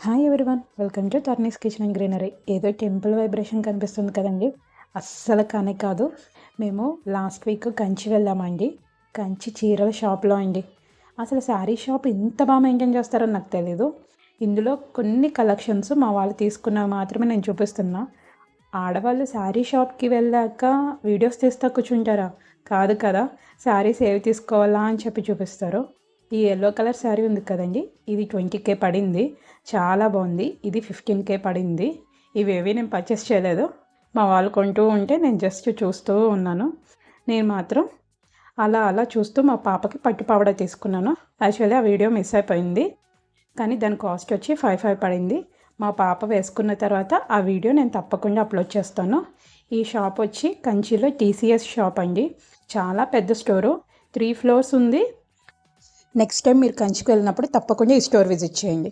Hi everyone, welcome to తర్నీస్ kitchen and greenery. ఏదో temple vibration కనిపిస్తుంది కదండి, అస్సలు కానే కాదు. మేము లాస్ట్ వీక్ కంచి వెళ్ళామండి. కంచి చీరల షాప్లో అండి. అసలు శారీ షాప్ ఇంత బాగా మెయింటైన్ చేస్తారో నాకు తెలీదు. ఇందులో కొన్ని కలెక్షన్స్ మా వాళ్ళు తీసుకున్నవి మాత్రమే నేను చూపిస్తున్నా. ఆడవాళ్ళు శారీ షాప్కి వెళ్ళాక వీడియోస్ తీస్తా కూర్చుంటారా? కాదు కదా, శారీస్ ఏవి తీసుకోవాలా అని చెప్పి చూపిస్తారు. ఈ ఎల్లో కలర్ శారీ ఉంది కదండి, ఇది 20K పడింది. చాలా బాగుంది. ఇది 15K పడింది. ఇవేవి నేను పర్చేస్ చేయలేదు, మా వాళ్ళు కొంటూ ఉంటే నేను జస్ట్ చూస్తూ ఉన్నాను. నేను మాత్రం అలా చూస్తూ మా పాపకి పట్టు పావడ తీసుకున్నాను. యాక్చువల్లీ ఆ వీడియో మిస్ అయిపోయింది, కానీ దాని కాస్ట్ వచ్చి 55 పడింది. మా పాప వేసుకున్న తర్వాత ఆ వీడియో నేను తప్పకుండా అప్లోడ్ చేస్తాను. ఈ షాప్ వచ్చి కంచిలో TCS షాప్ అండి. చాలా పెద్ద స్టోరు, 3 ఫ్లోర్స్ ఉంది. నెక్స్ట్ టైం మీరు కంచికి వెళ్ళినప్పుడు తప్పకుండా ఈ స్టోర్ విజిట్ చేయండి.